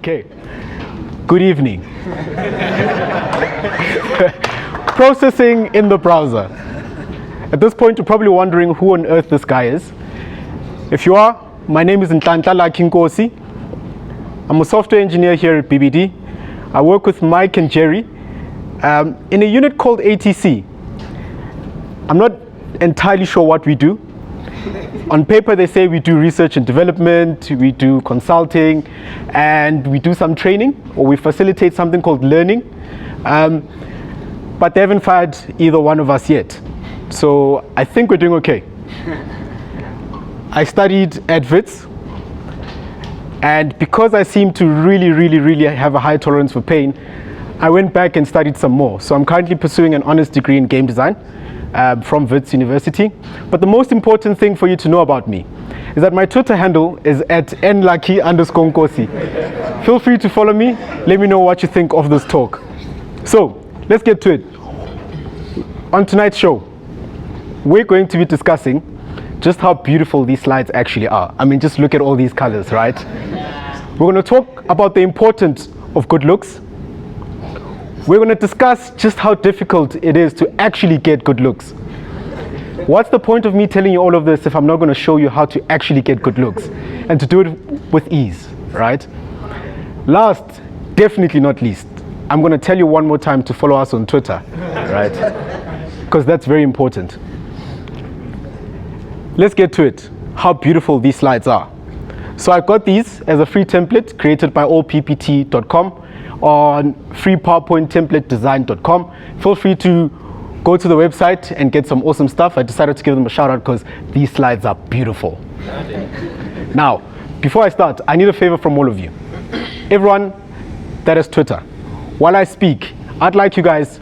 Okay, good evening. Processing in the browser. At this point, you're probably wondering who on earth this guy is. If you are, my name is Nkosi. I'm a software engineer here at BBD. I work with Mike and Jerry in a unit called ATC. I'm not entirely sure what we do. On paper, they say we do research and development, we do consulting, and we do some training, or we facilitate something called learning. But they haven't fired either one of us yet. So I think we're doing okay. I studied at Wits, and because I seem to really have a high tolerance for pain, I went back and studied some more. So I'm currently pursuing an honors degree in game design from Wits University. But the most important thing for you to know about me is that my Twitter handle is at @nlucky_Nkosi. Feel free to follow me. Let me know what you think of this talk. So let's get to it. On tonight's show, we're going to be discussing just how beautiful these slides actually are. I mean, just look at all these colors, right? We're going to talk about the importance of good looks. We're going to discuss just how difficult it is to actually get good looks. What's the point of me telling you all of this if I'm not going to show you how to actually get good looks and to do it with ease, right? Last, definitely not least, I'm going to tell you one more time to follow us on Twitter, right? Because that's very important. Let's get to it, how beautiful these slides are. So I got these as a free template created by allppt.com on freepowerpointtemplatedesign.com. Feel free to go to the website and get some awesome stuff. I decided to give them a shout out because these slides are beautiful. Now, before I start, I need a favor from all of you. Everyone that has Twitter, while I speak, I'd like you guys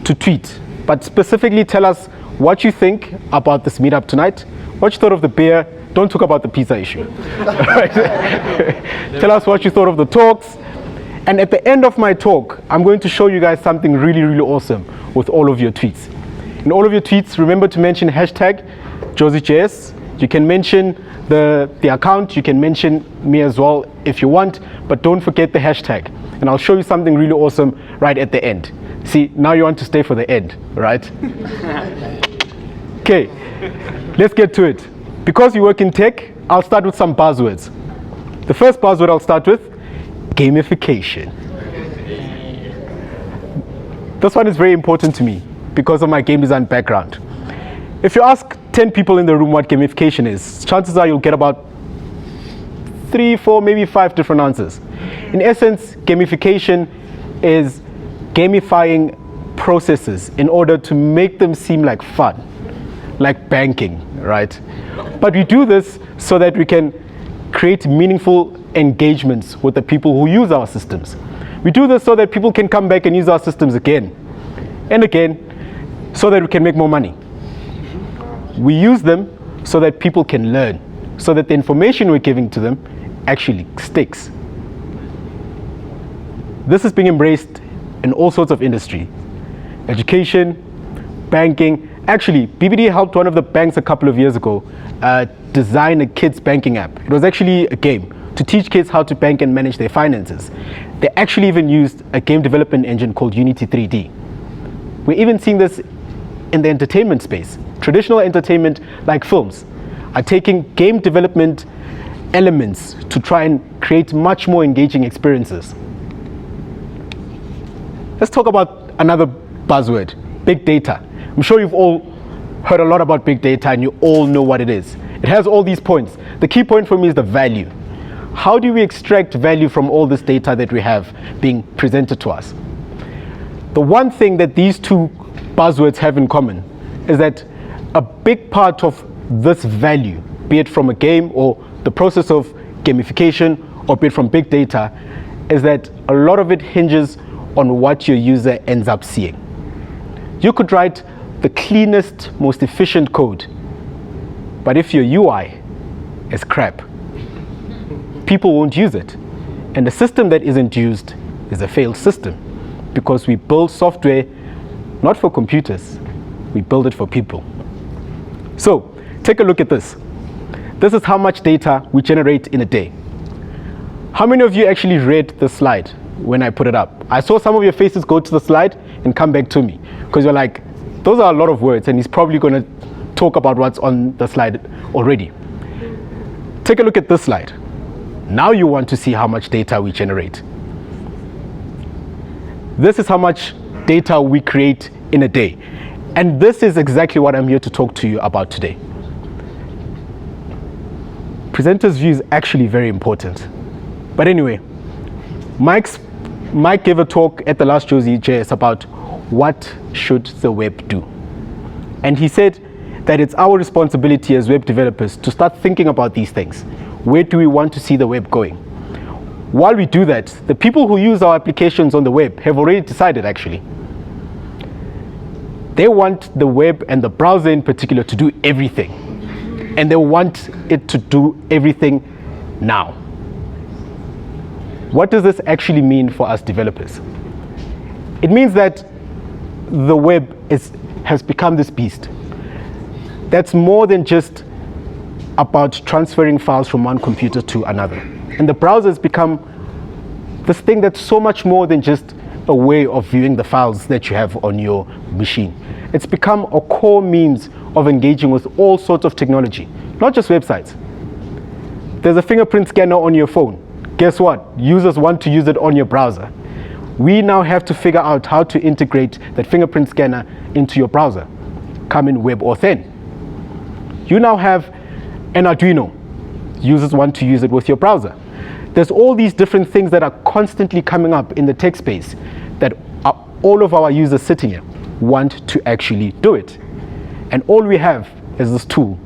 to tweet, but specifically tell us what you think about this meetup tonight, what you thought of the beer. Don't talk about the pizza issue. Tell us what you thought of the talks. And at the end of my talk, I'm going to show you guys something really awesome with all of your tweets. In all of your tweets, remember to mention hashtag Jozi.JS. You can mention the account, you can mention me as well if you want, but don't forget the hashtag. And I'll show you something really awesome right at the end. See, now you want to stay for the end, right? Okay, let's get to it. Because you work in tech, I'll start with some buzzwords. The first buzzword I'll start with, gamification. This one is very important to me because of my game design background. If you ask 10 people in the room what gamification is, chances are you'll get about 3, 4, maybe 5 different answers. In essence, gamification is gamifying processes in order to make them seem like fun, like banking, right? But we do this so that we can create meaningful engagements with the people who use our systems. We do this so that people can come back and use our systems again and again so that we can make more money. We use them so that people can learn, so that the information we're giving to them actually sticks. This is being embraced in all sorts of industry. Education, banking. Actually, BBD helped one of the banks a couple of years ago design a kids banking app. It was actually a game to teach kids how to bank and manage their finances. They actually even used a game development engine called Unity 3D. We're even seeing this in the entertainment space. Traditional entertainment, like films, are taking game development elements to try and create much more engaging experiences. Let's talk about another buzzword, big data. I'm sure you've all heard a lot about big data and you all know what it is. It has all these points. The key point for me is the value. How do we extract value from all this data that we have being presented to us? The one thing that these two buzzwords have in common is that a big part of this value, be it from a game or the process of gamification or be it from big data, is that a lot of it hinges on what your user ends up seeing. You could write the cleanest, most efficient code, but if your UI is crap, people won't use it. And the system that isn't used is a failed system, because we build software not for computers, we build it for people. So take a look at this. This is how much data we generate in a day. How many of you actually read the slide when I put it up? I saw some of your faces go to the slide and come back to me, because you're like, those are a lot of words, and he's probably going to talk about what's on the slide already. Take a look at this slide. Now you want to see how much data we generate. This is how much data we create in a day. And this is exactly what I'm here to talk to you about today. Presenter's view is actually very important. But anyway, Mike gave a talk at the last Jozi.JS about what should the web do. And he said that it's our responsibility as web developers to start thinking about these things. Where do we want to see the web going? While we do that, the people who use our applications on the web have already decided, actually. They want the web and the browser in particular to do everything. And they want it to do everything now. What does this actually mean for us developers? It means that the web has become this beast. That's more than just about transferring files from one computer to another. And the browser has become this thing that's so much more than just a way of viewing the files that you have on your machine. It's become a core means of engaging with all sorts of technology, not just websites. There's a fingerprint scanner on your phone. Guess what? Users want to use it on your browser. We now have to figure out how to integrate that fingerprint scanner into your browser. Come in web or thin. You now have an Arduino. Users want to use it with your browser. There's all these different things that are constantly coming up in the tech space that all of our users sitting here want to actually do it. And all we have is this tool,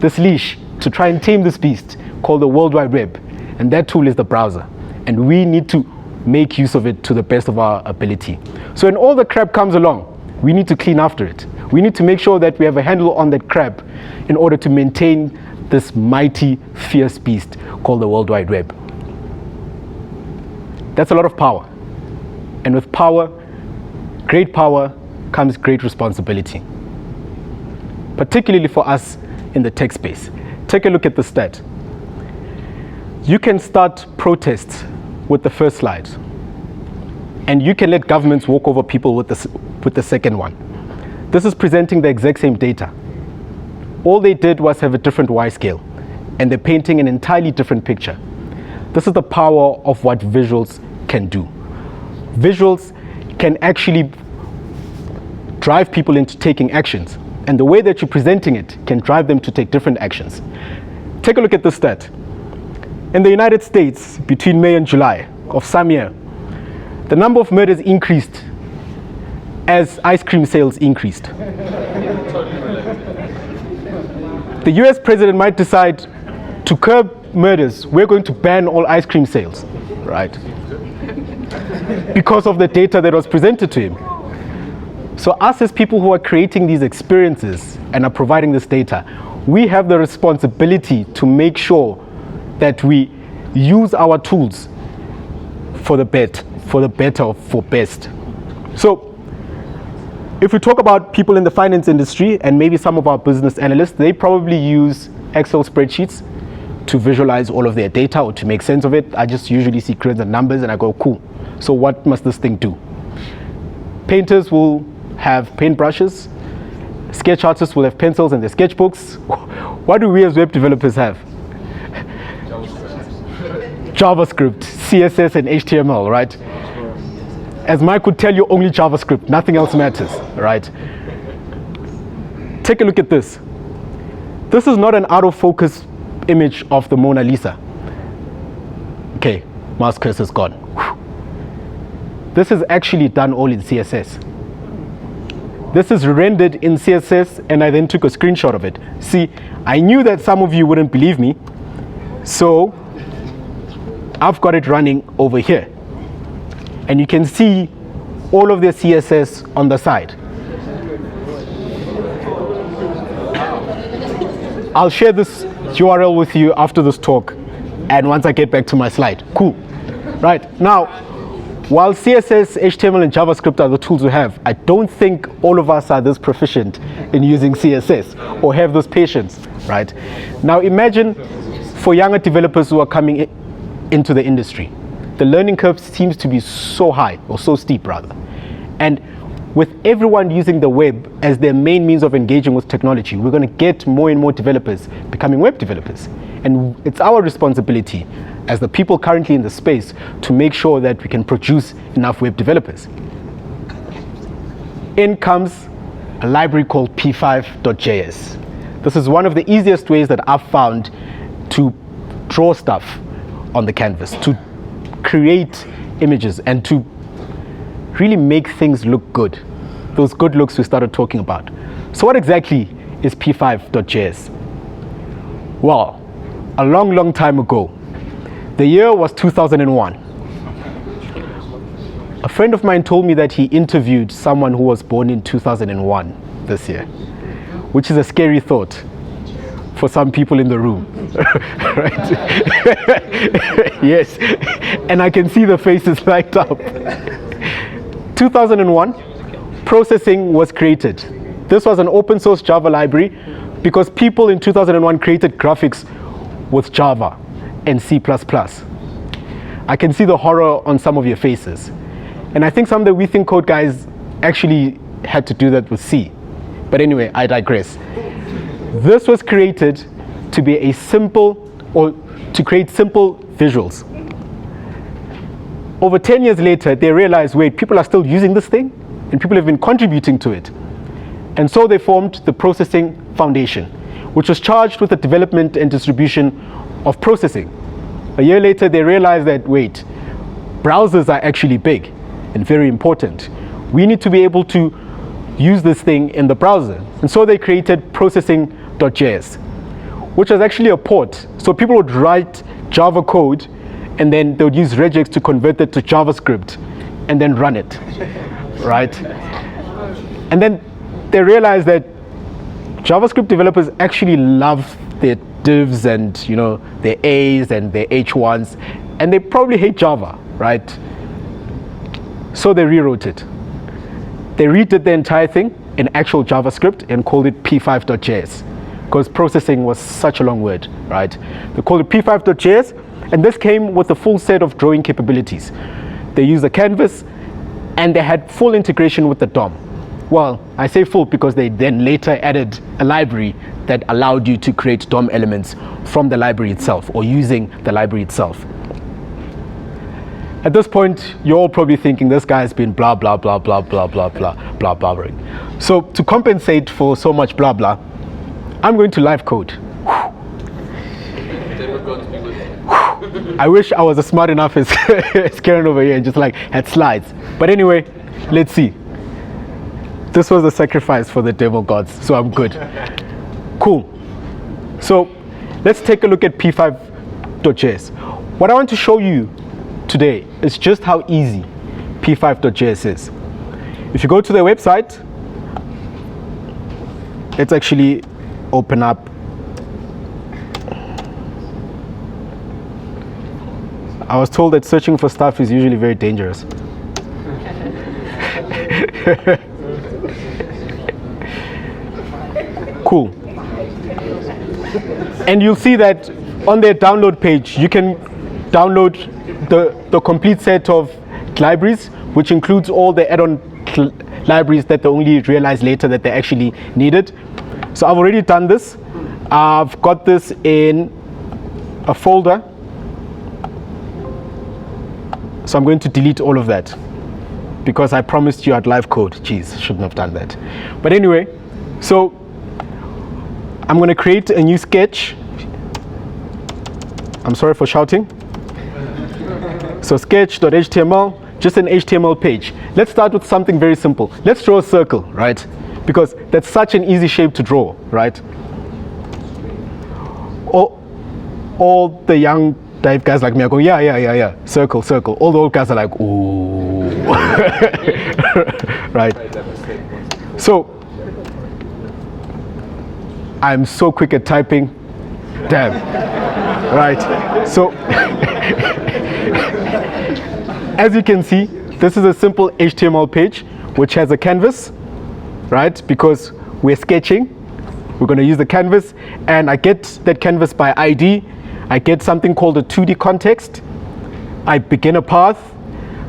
this leash, to try and tame this beast called the World Wide Web. And that tool is the browser. And we need to make use of it to the best of our ability. So when all the crap comes along, we need to clean after it. We need to make sure that we have a handle on that crap in order to maintain this mighty, fierce beast called the World Wide Web. That's a lot of power. And with power, great power, comes great responsibility. Particularly for us in the tech space. Take a look at the stat. You can start protests with the first slide. And you can let governments walk over people with the second one. This is presenting the exact same data. All they did was have a different Y scale, and they're painting an entirely different picture. This is the power of what visuals can do. Visuals can actually drive people into taking actions, and the way that you're presenting it can drive them to take different actions. Take a look at this stat. In the United States, between May and July of some year, the number of murders increased as ice cream sales increased. The US president might decide to curb murders. We're going to ban all ice cream sales, right? Because of the data that was presented to him. So us as people who are creating these experiences and are providing this data, we have the responsibility to make sure that we use our tools for the better, for best. So if we talk about people in the finance industry and maybe some of our business analysts, they probably use Excel spreadsheets to visualize all of their data or to make sense of it. I just usually see grids and numbers and I go, cool. So what must this thing do? Painters will have paintbrushes. Sketch artists will have pencils and their sketchbooks. What do we as web developers have? JavaScript, CSS, and HTML, right? As Mike would tell you, only JavaScript, nothing else matters, right? Take a look at this. This is not an out of focus image of the Mona Lisa. Okay, mouse cursor is gone. Whew. This is actually done all in CSS. This is rendered in CSS, and I then took a screenshot of it. See, I knew that some of you wouldn't believe me, so I've got it running over here. And you can see all of the CSS on the side. I'll share this URL with you after this talk and once I get back to my slide. Cool. Right, now, while CSS, HTML, and JavaScript are the tools we have, I don't think all of us are this proficient in using CSS or have this patience, right? Now imagine for younger developers who are coming into the industry. The learning curve seems to be so high, or so steep rather. And with everyone using the web as their main means of engaging with technology, we're going to get more and more developers becoming web developers. And it's our responsibility as the people currently in the space to make sure that we can produce enough web developers. In comes a library called p5.js. This is one of the easiest ways that I've found to draw stuff on the canvas, to create images, and to really make things look good. Those good looks we started talking about. So what exactly is p5.js? Well, a long, long time ago, the year was 2001. A friend of mine told me that he interviewed someone who was born in 2001 this year, which is a scary thought for some people in the room. Right? Yes, and I can see the faces light up. 2001, processing was created. This was an open source Java library because people in 2001 created graphics with Java and C++. I can see the horror on some of your faces. And I think some of the We Think Code guys actually had to do that with C. But anyway, I digress. This was created to be a simple, or to create simple visuals. Over 10 years later, they realized, wait, people are still using this thing? And people have been contributing to it. And so they formed the Processing Foundation, which was charged with the development and distribution of processing. A year later, they realized that, wait, browsers are actually big and very important. We need to be able to use this thing in the browser. And so they created processing.js, which was actually a port. So people would write Java code, and then they would use regex to convert it to JavaScript and then run it, right? And then they realized that JavaScript developers actually love their divs and their A's and their H1s, and they probably hate Java, right? So they rewrote it. They redid the entire thing in actual JavaScript and called it p5.js, because processing was such a long word, right? They called it p5.js, and this came with a full set of drawing capabilities. They used a canvas, and they had full integration with the DOM. Well, I say full because they then later added a library that allowed you to create DOM elements from the library itself, or using the library itself. At this point, you're all probably thinking this guy has been blah, blah, blah, blah, blah, blah, blah, blah, blah. So to compensate for so much blah, blah, I'm going to live code. I wish I was as smart enough as Karen over here and just had slides. But anyway, let's see. This was a sacrifice for the devil gods, so I'm good. Cool. So let's take a look at p5.js. What I want to show you today is just how easy p5.js is. If you go to their website, let's actually open up. I was told that searching for stuff is usually very dangerous. Cool. And you'll see that on their download page, you can download the complete set of libraries, which includes all the add-on libraries that they only realized later that they actually needed. So I've already done this. I've got this in a folder. So I'm going to delete all of that because I promised you I'd live code. Jeez, shouldn't have done that. But anyway, so I'm going to create a new sketch. I'm sorry for shouting. So sketch.html, just an HTML page. Let's start with something very simple. Let's draw a circle, right? Because that's such an easy shape to draw, right? All the young dive guys like me are going, yeah, circle, circle. All the old guys are like, ooh. Right? So, I'm so quick at typing. Damn. Right? So, as you can see, this is a simple HTML page which has a canvas, right? Because we're sketching, we're going to use the canvas, and I get that canvas by ID. I get something called a 2D context, I begin a path,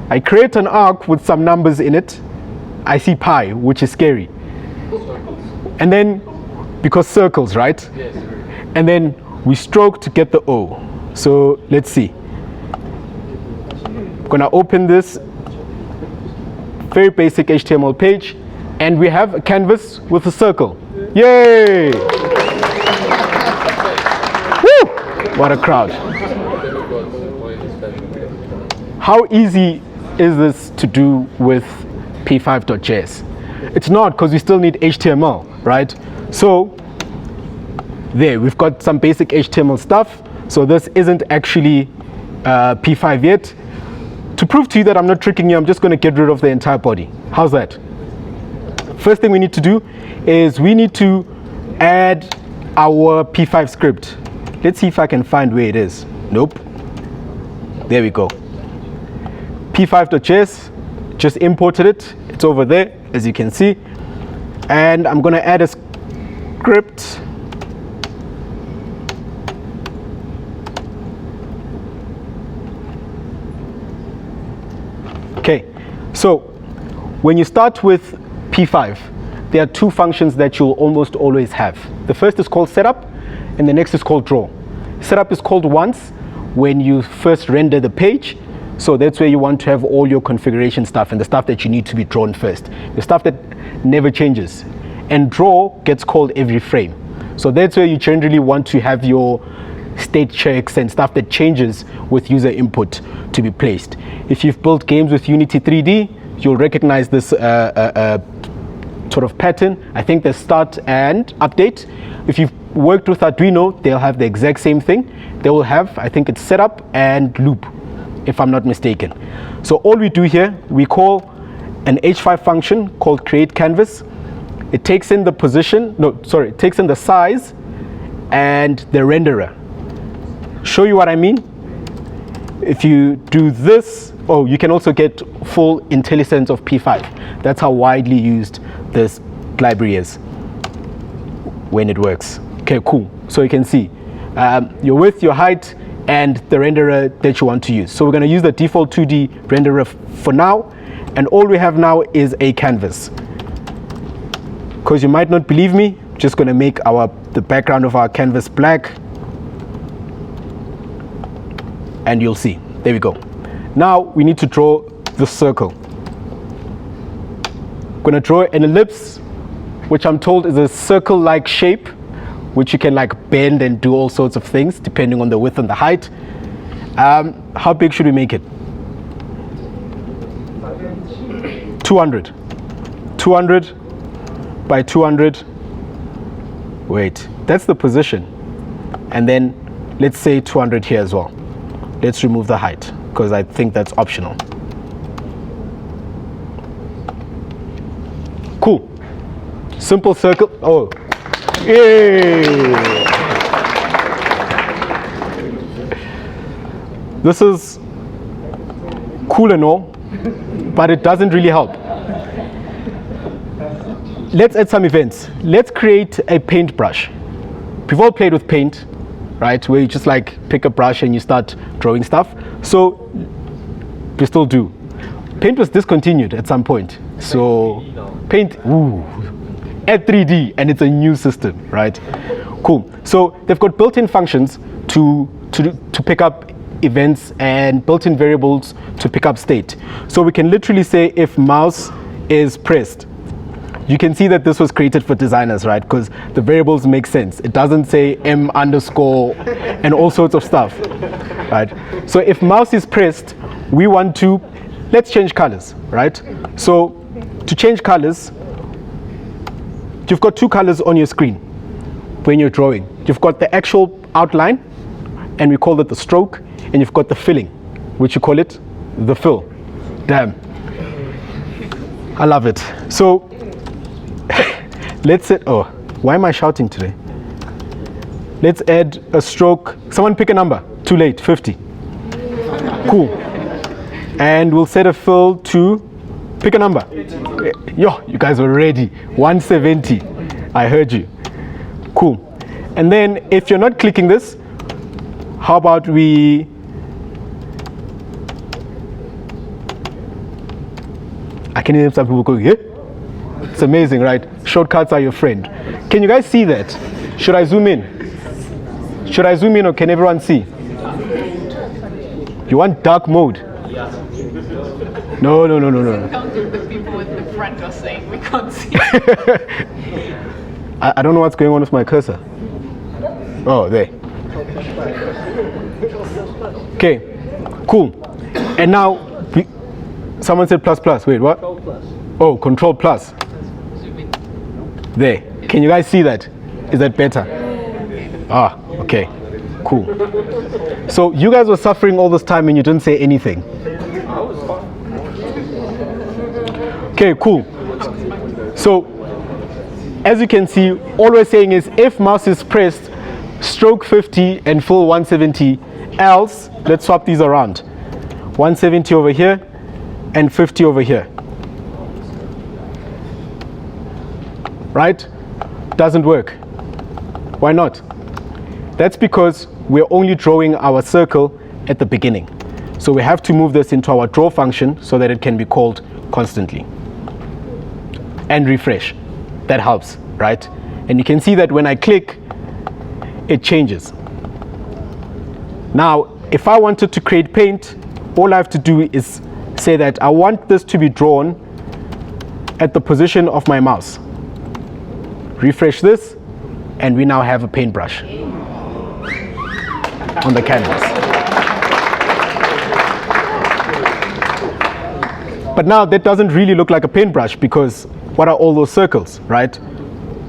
I create an arc with some numbers in it, I see pi, which is scary. And then, because circles, right? Yes. And then we stroke to get the O. So let's see. I'm gonna open this very basic HTML page, and we have a canvas with a circle. Yay! Woo! What a crowd. How easy is this to do with P5.js? It's not, because we still need HTML, right? So there, we've got some basic HTML stuff. So this isn't actually P5 yet. To prove to you that I'm not tricking you, I'm just going to get rid of the entire body. How's that? First thing we need to do is we need to add our P5 script. Let's see if I can find where it is. Nope. There we go. P5.js, just imported it. It's over there, as you can see. And I'm going to add a script. Okay, so when you start with P5, there are two functions that you'll almost always have. The first is called setup, and the next is called draw. Setup is called once when you first render the page. So that's where you want to have all your configuration stuff and the stuff that you need to be drawn first. The stuff that never changes. And draw gets called every frame. So that's where you generally want to have your state checks and stuff that changes with user input to be placed. If you've built games with Unity 3D, you'll recognize this sort of pattern. I think there's start and update. If you've worked with Arduino, they'll have the exact same thing. They will have, I think it's setup and loop, if I'm not mistaken. So all we do here, we call an H5 function called create canvas. It takes in the position, it takes in the size and the renderer. Show you what I mean. If you do this, you can also get full IntelliSense of P5. That's how widely used this library is when it works. Okay, cool. So you can see your width, your height, and the renderer that you want to use. So we're going to use the default 2D renderer for now, and all we have now is a canvas. Because you might not believe me, I'm just going to make the background of our canvas black, and you'll see. There we go. Now we need to draw the circle. I'm going to draw an ellipse, which I'm told is a circle-like shape, which you can like bend and do all sorts of things depending on the width and the height. How big should we make it? 200. 200 by 200. Wait, that's the position. And then let's say 200 here as well. Let's remove the height because I think that's optional. Cool. Simple circle. Oh. Yay! This is cool and all, but it doesn't really help. Let's add some events. Let's create a paintbrush. We've all played with paint, right? Where you just like pick a brush and you start drawing stuff. So we still do. Paint was discontinued at some point. So paint, add 3D, and it's a new system, right? Cool. So they've got built-in functions to pick up events and built-in variables to pick up state. So we can literally say if mouse is pressed. You can see that this was created for designers, right? Because the variables make sense. It doesn't say M underscore and all sorts of stuff, right? So if mouse is pressed, we want to, let's change colors, right? So to change colors, you've got two colors on your screen when you're drawing. You've got the actual outline, and we call it the stroke, and you've got the filling, which you call it the fill. Damn. I love it. So let's set, why am I shouting today? Let's add a stroke. Someone pick a number. Too late, 50. Cool. And we'll set a fill to, pick a number. Yo, you guys were ready. 170. I heard you. Cool. And then if you're not clicking this, how about we I can hear some people going, yeah? It's amazing, right? Shortcuts are your friend. Can you guys see that? Should I zoom in? Should I zoom in or can everyone see? You want dark mode? No. Counting the people in the front are saying we can't see. I don't know what's going on with my cursor. Oh, there. Okay, cool. And now, someone said plus plus. Wait, what? Control plus. Oh, control plus. There. Can you guys see that? Is that better? Ah, okay. Cool. So you guys were suffering all this time and you didn't say anything. Okay, cool. So as you can see, all we're saying is if mouse is pressed, stroke 50 and full 170, else, let's swap these around. 170 over here and 50 over here. Right? Doesn't work. Why not? That's because we're only drawing our circle at the beginning. So we have to move this into our draw function so that it can be called constantly. And refresh. That helps, right? And you can see that when I click, it changes. Now, if I wanted to create paint, all I have to do is say that I want this to be drawn at the position of my mouse. Refresh this, and we now have a paintbrush on the canvas. But now that doesn't really look like a paintbrush because what are all those circles, right?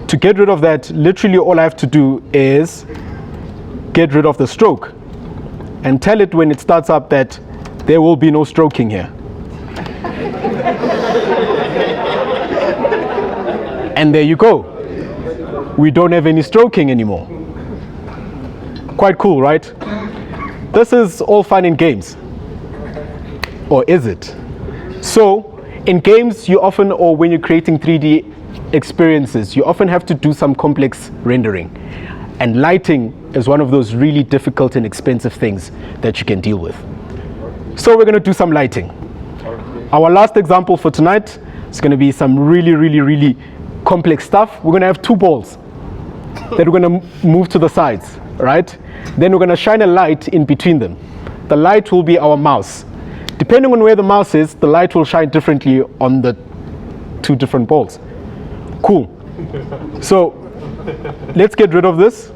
To get rid of that, literally all I have to do is get rid of the stroke and tell it when it starts up that there will be no stroking here. And there you go. We don't have any stroking anymore. Quite cool, right? This is all fun and games. Or is it? So, in games, you often, or when you're creating 3D experiences, you often have to do some complex rendering. And lighting is one of those really difficult and expensive things that you can deal with. So we're going to do some lighting. Our last example for tonight is going to be some really complex stuff. We're going to have two balls that we're going to move to the sides, right? Then we're going to shine a light in between them. The light will be our mouse. Depending on where the mouse is, the light will shine differently on the two different balls. Cool. So let's get rid of this,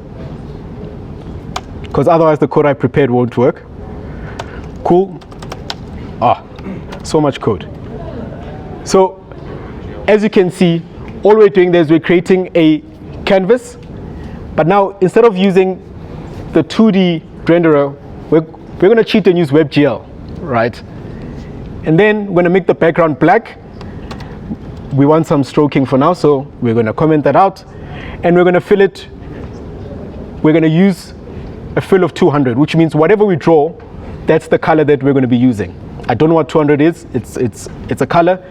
because otherwise the code I prepared won't work. Cool. Ah, so much code. So as you can see, all we're doing there is we're creating a canvas, but now instead of using the 2D renderer, we're going to cheat and use WebGL, right? And then we're going to make the background black. We want some stroking for now, so we're going to comment that out. And we're going to fill it. We're going to use a fill of 200, which means whatever we draw, that's the color that we're going to be using. I don't know what 200 is. It's a color.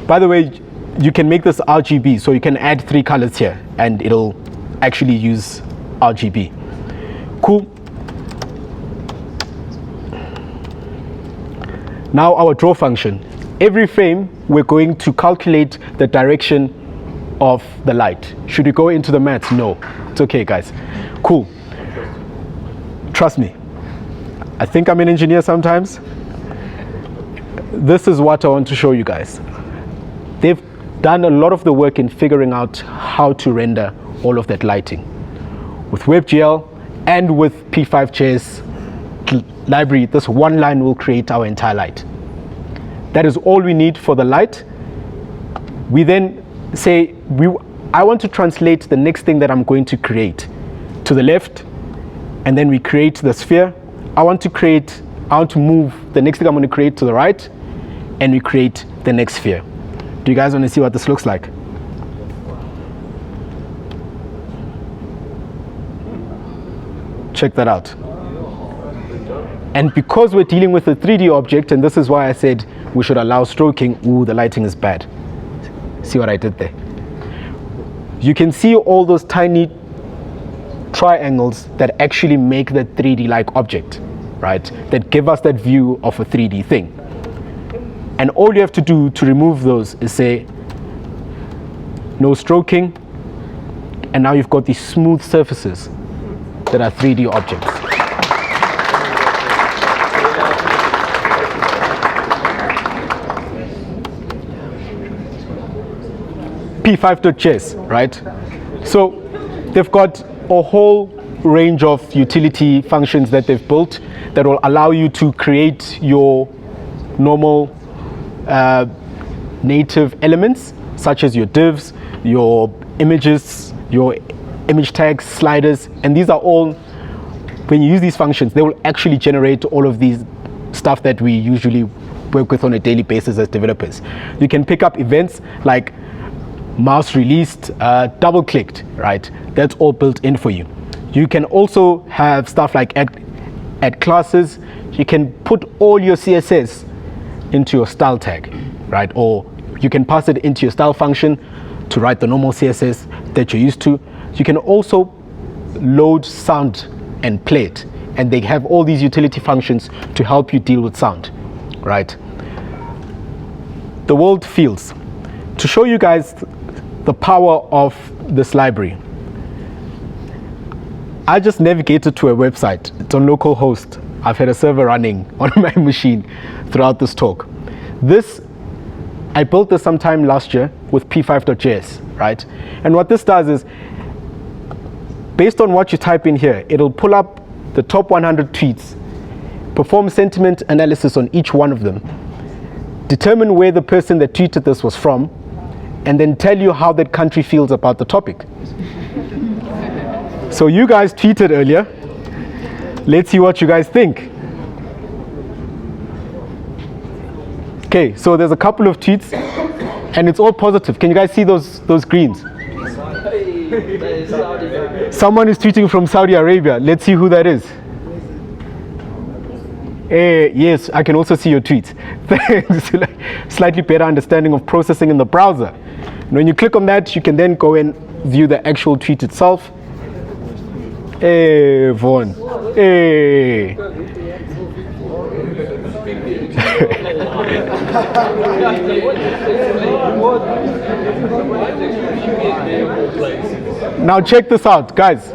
By the way, you can make this RGB, so you can add 3 colors here, and it'll actually use RGB. Cool. Now our draw function. Every frame, we're going to calculate the direction of the light. Should we go into the maths? No. It's okay, guys. Cool. Trust me. I think I'm an engineer sometimes. This is what I want to show you guys. They've done a lot of the work in figuring out how to render all of that lighting. With WebGL and with P5.js library, this one line will create our entire light. That is all we need for the light. We then say, I want to translate the next thing that I'm going to create to the left, and then we create the sphere. I want to move the next thing I'm going to create to the right, and we create the next sphere. Do you guys want to see what this looks like? Check that out. And because we're dealing with a 3D object, and this is why I said we should allow stroking, ooh, the lighting is bad. See what I did there? You can see all those tiny triangles that actually make the 3D-like object, right? That give us that view of a 3D thing. And all you have to do to remove those is say no stroking, and now you've got these smooth surfaces that are 3D objects. P5.js, right? So they've got a whole range of utility functions that they've built that will allow you to create your normal native elements, such as your divs, your images, your image tags, sliders, and these are all, when you use these functions, they will actually generate all of these stuff that we usually work with on a daily basis as developers. You can pick up events like mouse released, double clicked, right? That's all built in for you. You can also have stuff like add classes. You can put all your CSS into your style tag, right? Or you can pass it into your style function to write the normal CSS that you're used to. You can also load sound and play it, and they have all these utility functions to help you deal with sound, right? The world feels. To show you guys the power of this library, I just navigated to a website. It's on localhost. I've had a server running on my machine throughout this talk. I built this sometime last year with P5.js, right? And what this does is, based on what you type in here, it'll pull up the top 100 tweets, perform sentiment analysis on each one of them, determine where the person that tweeted this was from, and then tell you how that country feels about the topic. So you guys tweeted earlier. Let's see what you guys think. Okay, so there's a couple of tweets, and it's all positive. Can you guys see those greens? Someone is tweeting from Saudi Arabia. Let's see who that is. Yes, I can also see your tweets. Thanks. Slightly better understanding of processing in the browser. And when you click on that, you can then go and view the actual tweet itself. Hey, Vaughn. Hey. Now check this out, guys.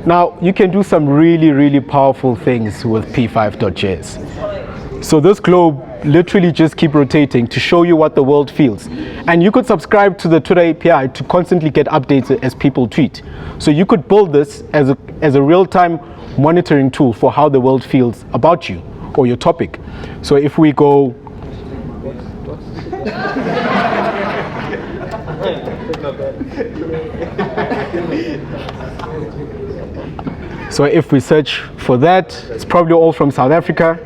Now you can do some really, really powerful things with P5.js. So this globe literally just keep rotating to show you what the world feels. And you could subscribe to the Twitter API to constantly get updates as people tweet. So you could build this as a real-time monitoring tool for how the world feels about you or your topic. So if we go so if we search for that, it's probably all from South Africa.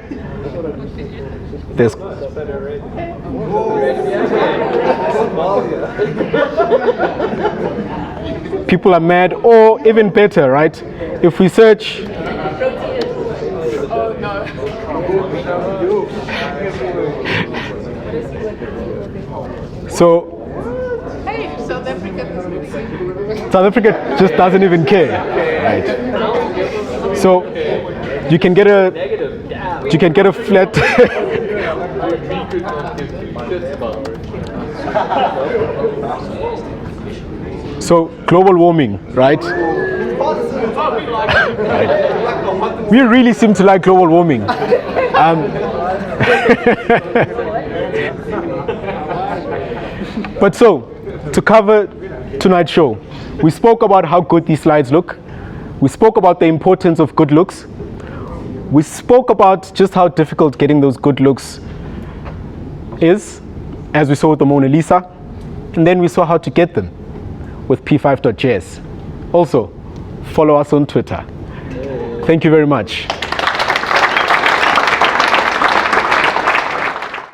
There's people are mad, or even better, right? If we search so Hey, South Africa doesn't exist. South Africa just doesn't even care, right? So you can get a flat so global warming, right? Right. We really seem to like global warming. But so, to cover tonight's show, we spoke about how good these slides look. We spoke about the importance of good looks. We spoke about just how difficult getting those good looks is, as we saw with the Mona Lisa. And then we saw how to get them with P5.js. Also, follow us on Twitter. Thank you very much.